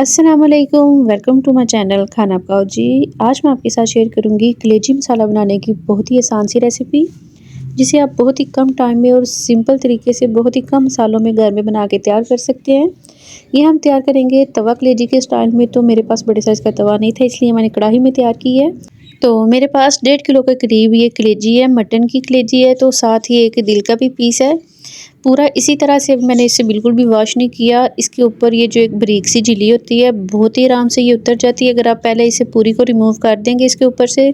अस्सलाम वालेकुम, welcome to my channel खाना पकाओ जी। आज मैं आपके साथ शेयर करूंगी कलेजी मसाला बनाने की बहुत ही आसान सी रेसिपी, जिसे आप बहुत ही कम टाइम में और सिंपल तरीके से बहुत ही कम मसालों में घर में बना के तैयार कर सकते हैं। ये हम तैयार करेंगे तवा कलेजी के स्टाइल में। तो मेरे पास बड़े साइज़ का तवा नहीं था, इसलिए मैंने कढ़ाई में तैयार की है। तो मेरे पास 1.5 किलो के करीब ये कलेजी है, मटन की कलेजी है। तो साथ ही एक दिल का भी पीस है। पूरा इसी तरह से मैंने इसे बिल्कुल भी वॉश नहीं किया। इसके ऊपर ये जो एक बारीक सी झिल्ली होती है, बहुत ही आराम से ये उतर जाती है। अगर आप पहले इसे पूरी को रिमूव कर देंगे इसके ऊपर से,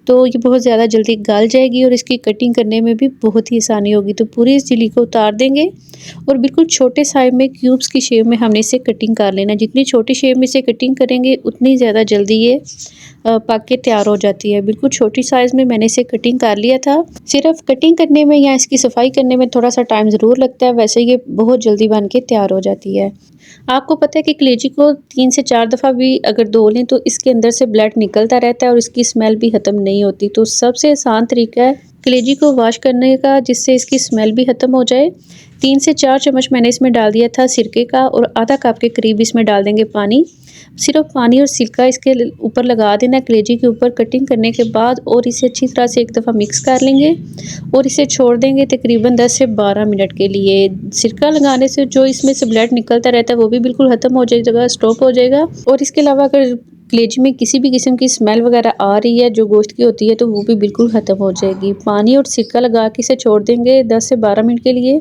तो ये बहुत ज़्यादा जल्दी गल जाएगी और इसकी कटिंग करने में भी बहुत ही आसानी होगी। तो पूरी इस झिल्ली को उतार देंगे और बिल्कुल छोटे साइज में क्यूब्स की शेप में हमने इसे कटिंग कर लेना। जितनी छोटी शेप में इसे कटिंग करेंगे उतनी ज़्यादा जल्दी ये पक के तैयार हो जाती है। बिल्कुल छोटी साइज़ में मैंने इसे कटिंग कर लिया था। सिर्फ कटिंग करने में या इसकी सफाई करने में थोड़ा सा टाइम ज़रूर लगता है, वैसे ये बहुत जल्दी बन के तैयार हो जाती है। आपको पता है कि कलेजी को 3 से 4 दफ़ा भी अगर धो लें तो इसके अंदर से ब्लड निकलता रहता है और इसकी स्मेल भी ख़त्म नहीं होती। तो सबसे आसान तरीका है कलेजी को वॉश करने का, जिससे इसकी स्मेल भी ख़त्म हो जाए। 3 से 4 चम्मच मैंने इसमें डाल दिया था सिरके का और आधा कप के करीब इसमें डाल देंगे पानी। सिर्फ पानी और सिरका इसके ऊपर लगा देना कलेजी के ऊपर कटिंग करने के बाद, और इसे अच्छी तरह से एक दफ़ा मिक्स कर लेंगे और इसे छोड़ देंगे तकरीबन 10 से 12 मिनट के लिए। सिरका लगाने से जो इसमें से ब्लड निकलता रहता है वो भी बिल्कुल ख़त्म हो जाएगा, स्टॉप हो जाएगा। और इसके अलावा अगर कलेजी में किसी भी किस्म की स्मेल वगैरह आ रही है जो गोश्त की होती है, तो वो भी बिल्कुल ख़त्म हो जाएगी। पानी और सिरका लगा के इसे छोड़ देंगे 10 से 12 मिनट के लिए।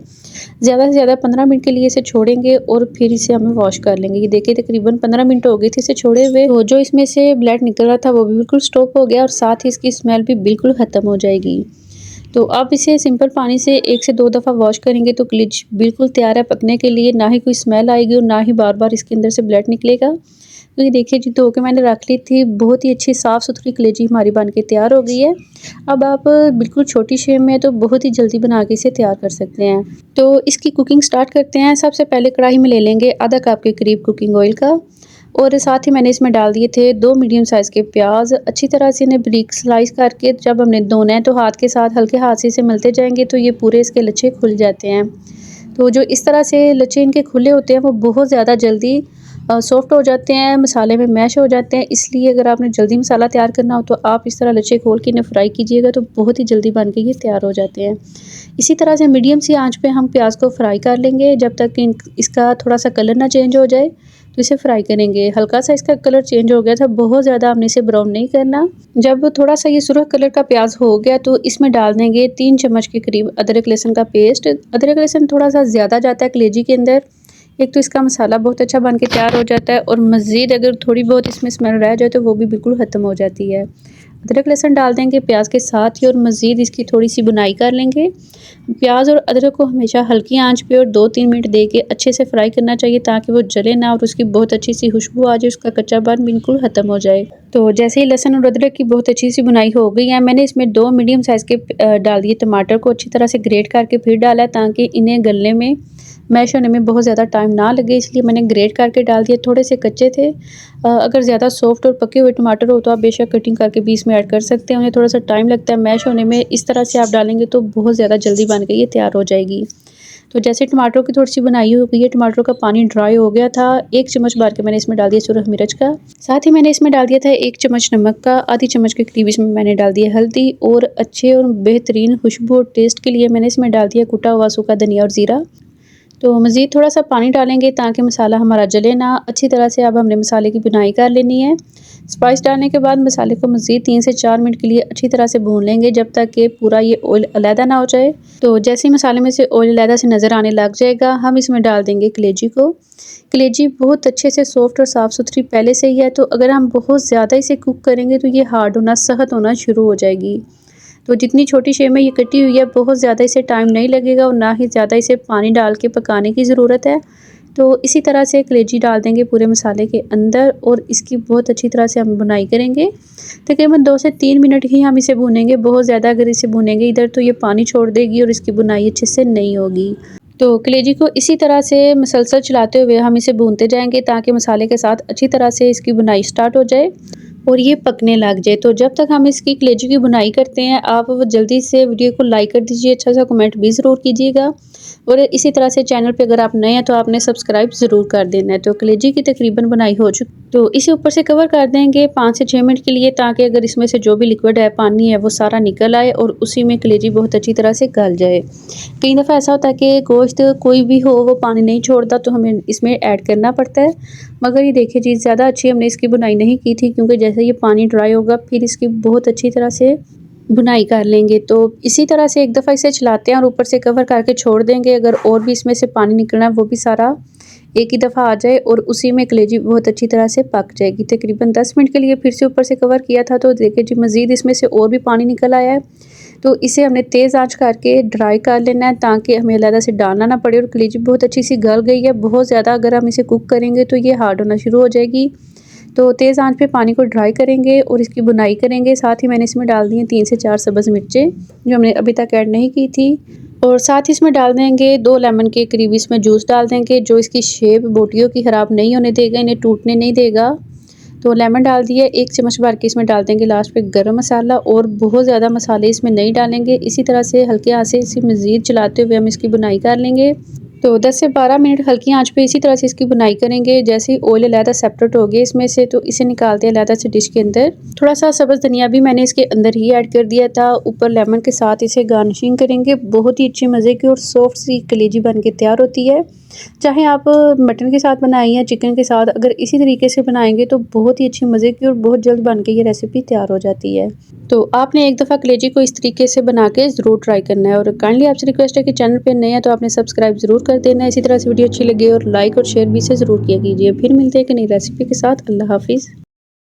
ज़्यादा से ज़्यादा 15 मिनट के लिए इसे छोड़ेंगे और फिर इसे हमें वॉश कर लेंगे। ये देखिए तकरीबन 15 मिनट हो गए थे इसे छोड़े हुए। तो जो इसमें से ब्लड निकल रहा था वो भी बिल्कुल स्टॉप हो गया और साथ ही इसकी स्मेल भी बिल्कुल ख़त्म हो जाएगी। तो आप इसे सिंपल पानी से 1 से 2 दफ़ा वॉश करेंगे तो कलेजी बिल्कुल तैयार है पकने के लिए। ना ही कोई स्मेल आएगी और ना ही बार बार इसके अंदर से ब्लड निकलेगा। तो ये देखिए जी, धो के मैंने रख ली थी। बहुत ही अच्छी साफ़ सुथरी कलेजी हमारी बन के तैयार हो गई है। अब आप बिल्कुल छोटी शेप में तो बहुत ही जल्दी बना के इसे तैयार कर सकते हैं। तो इसकी कुकिंग स्टार्ट करते हैं। सबसे पहले कढ़ाई में ले लेंगे आधा कप के करीब कुकिंग ऑयल का, और साथ ही मैंने इसमें डाल दिए थे 2 मीडियम साइज़ के प्याज। अच्छी तरह से इन्हें बारीक स्लाइस करके जब हमने धोना है तो हाथ के साथ हल्के हाथ से इसे मलते जाएंगे तो ये पूरे इसके लच्छे खुल जाते हैं। तो जो इस तरह से लच्छे इनके खुले होते हैं वो बहुत ज़्यादा जल्दी सॉफ्ट हो जाते हैं, मसाले में मैश हो जाते हैं। इसलिए अगर आपने जल्दी मसाला तैयार करना हो तो आप इस तरह लच्छे खोल के इन्हें फ्राई कीजिएगा तो बहुत ही जल्दी बन के ये तैयार हो जाते हैं। इसी तरह से मीडियम सी आंच पे हम प्याज को फ्राई कर लेंगे जब तक इसका थोड़ा सा कलर ना चेंज हो जाए। तो इसे फ्राई करेंगे। हल्का सा इसका कलर चेंज हो गया था, बहुत ज़्यादा हमने इसे ब्राउन नहीं करना। जब थोड़ा सा ये सुर्ख कलर का प्याज हो गया तो इसमें डाल देंगे 3 चम्मच के करीब अदरक लहसुन का पेस्ट। अदरक लहसुन थोड़ा सा ज़्यादा जाता है कलेजी के अंदर। एक तो इसका मसाला बहुत अच्छा बन के तैयार हो जाता है और मज़ीद अगर थोड़ी बहुत इसमें स्मेल रह जाए तो वो भी बिल्कुल ख़त्म हो जाती है। अदरक लहसुन डाल देंगे प्याज के साथ ही और मज़ीद इसकी थोड़ी सी भुनाई कर लेंगे। प्याज और अदरक को हमेशा हल्की आंच पे और 2-3 मिनट दे के अच्छे से फ्राई करना चाहिए ताकि वो जले ना और उसकी बहुत अच्छी सी खुशबू आ जाए, उसका कच्चापन बिल्कुल ख़त्म हो जाए। तो जैसे ही लहसुन और अदरक की बहुत अच्छी सी भुनाई हो गई है, मैंने इसमें 2 मीडियम साइज़ के डाल दिए टमाटर को अच्छी तरह से ग्रेट करके फिर डाला है ताकि इन्हें गलने में मैश होने में बहुत ज़्यादा टाइम ना लगे, इसलिए मैंने ग्रेट करके डाल दिए। थोड़े से कच्चे थे। अगर ज़्यादा सॉफ्ट और पके हुए टमाटर हो तो आप बेशक कटिंग करके भी इसमें ऐड कर सकते हैं। उन्हें थोड़ा सा टाइम लगता है मैश होने में। इस तरह से आप डालेंगे तो बहुत ज़्यादा जल्दी बन के ये तैयार हो जाएगी। तो जैसे टमाटरों की थोड़ी सी बनाई हो गई है, टमाटरों का पानी ड्राई हो गया था। 1 चम्मच भर के मैंने इसमें डाल दिया सुरख मिर्च का। साथ ही मैंने इसमें डाल दिया था 1 चम्मच नमक का। आधी चम्मच के करीब इसमें मैंने डाल दिया हल्दी, और अच्छे और बेहतरीन खुशबू और टेस्ट के लिए मैंने इसमें डाल दिया कुटा हुआ सूखा धनिया और ज़ीरा। तो मज़ीद थोड़ा सा पानी डालेंगे ताकि मसाला हमारा जले ना। अच्छी तरह से अब हमने मसाले की बुनाई कर लेनी है। स्पाइस डालने के बाद मसाले को मज़ीद 3 से 4 मिनट के लिए अच्छी तरह से भून लेंगे जब तक कि पूरा ये ऑयल अलहदा ना हो जाए। तो जैसे ही मसाले में से ऑयल अलहदा से नज़र आने लग जाएगा, हम इसमें डाल देंगे कलेजी को। कलेजी बहुत अच्छे से सॉफ्ट और साफ़ सुथरी पहले से ही है, तो अगर हम बहुत ज़्यादा इसे कुक करेंगे तो ये हार्ड होना, सख्त होना शुरू हो जाएगी। तो जितनी छोटी शेप में ये कटी हुई है, बहुत ज़्यादा इसे टाइम नहीं लगेगा और ना ही ज़्यादा इसे पानी डाल के पकाने की ज़रूरत है। तो इसी तरह से कलेजी डाल देंगे पूरे मसाले के अंदर और इसकी बहुत अच्छी तरह से हम बुनाई करेंगे। तकरीबन 2 से 3 मिनट ही हम इसे भूनेंगे। बहुत ज़्यादा अगर इसे भूनेंगे इधर तो ये पानी छोड़ देगी और इसकी बुनाई अच्छे से नहीं होगी। तो कलेजी को इसी तरह से मुसलसल चलाते हुए हम इसे भूनते जाएंगे ताकि मसाले के साथ अच्छी तरह से इसकी बुनाई स्टार्ट हो जाए और ये पकने लग जाए। तो जब तक हम इसकी कलेजी की बुनाई करते हैं, आप वो जल्दी से वीडियो को लाइक कर दीजिए, अच्छा सा कमेंट भी ज़रूर कीजिएगा। और इसी तरह से चैनल पे अगर आप नए हैं तो आपने सब्सक्राइब ज़रूर कर देना है। तो कलेजी की तकरीबन बुनाई हो चुकी, तो इसे ऊपर से कवर कर देंगे 5 से 6 मिनट के लिए, ताकि अगर इसमें से जो भी लिक्विड है, पानी है, वो सारा निकल आए और उसी में कलेजी बहुत अच्छी तरह से गल जाए। कई दफ़ा ऐसा होता है कि गोश्त कोई भी हो वो पानी नहीं छोड़ता, तो हमें इसमें ऐड करना पड़ता है। मगर ये देखिए जी, ज़्यादा अच्छी हमने इसकी बुनाई नहीं की थी, क्योंकि जैसे ये पानी ड्राई होगा फिर इसकी बहुत अच्छी तरह से बुनाई कर लेंगे। तो इसी तरह से एक दफ़ा इसे चलाते हैं और ऊपर से कवर करके छोड़ देंगे। अगर और भी इसमें से पानी निकलना है वो भी सारा एक ही दफ़ा आ जाए और उसी में कलेजी बहुत अच्छी तरह से पक जाएगी। तकरीबन 10 मिनट के लिए फिर से ऊपर से कवर किया था, तो देखिए जी मज़ीद इसमें से और भी पानी निकल आया है। तो इसे हमने तेज़ आंच करके ड्राई कर लेना है, ताकि हमें अलग से डालना ना पड़े। और कलेजी बहुत अच्छी सी गल गई है। बहुत ज़्यादा अगर हम इसे कुक करेंगे तो ये हार्ड होना शुरू हो जाएगी। तो तेज़ आंच पे पानी को ड्राई करेंगे और इसकी बुनाई करेंगे। साथ ही मैंने इसमें डाल दी हैं 3 से 4 सब्ज़ मिर्चें, जो हमने अभी तक ऐड नहीं की थी। और साथ ही इसमें डाल देंगे 2 लेमन के करीब इसमें जूस डाल देंगे, जो इसकी शेप बोटियों की ख़राब नहीं होने देगा, इन्हें टूटने नहीं देगा। तो लेमन डाल दिया, 1 चम्मच भर के इसमें डाल देंगे लास्ट पे गरम मसाला, और बहुत ज़्यादा मसाले इसमें नहीं डालेंगे। इसी तरह से हल्के आँच से इसे मज़ीद चलाते हुए हम इसकी बुनाई कर लेंगे। तो 10 से 12 मिनट हल्की आंच पे इसी तरह से इसकी बुनाई करेंगे। जैसे ही ऑयल अलहदा सेपरेट हो गया इसमें से, तो इसे निकालते हैं अलहदा से डिश के अंदर। थोड़ा सा सब्ज़ धनिया भी मैंने इसके अंदर ही ऐड कर दिया था। ऊपर लेमन के साथ इसे गार्निशिंग करेंगे। बहुत ही अच्छी मज़े की और सॉफ्ट सी कलेजी बन के तैयार होती है। चाहे आप मटन के साथ बनाएं या चिकन के साथ, अगर इसी तरीके से बनाएंगे तो बहुत ही अच्छी मज़े की और बहुत जल्द बन के ये रेसिपी तैयार हो जाती है। तो आपने एक दफ़ा कलेजी को इस तरीके से बना के ज़रूर ट्राई करना है। और काइंडली आपसे रिक्वेस्ट है कि चैनल पे नए हैं तो आपने सब्सक्राइब ज़रूर कर देना है। इसी तरह से वीडियो अच्छी लगे और लाइक और शेयर भी से ज़रूर किया कीजिए। फिर मिलते हैं कि नई रेसिपी के साथ। अल्लाह हाफिज़।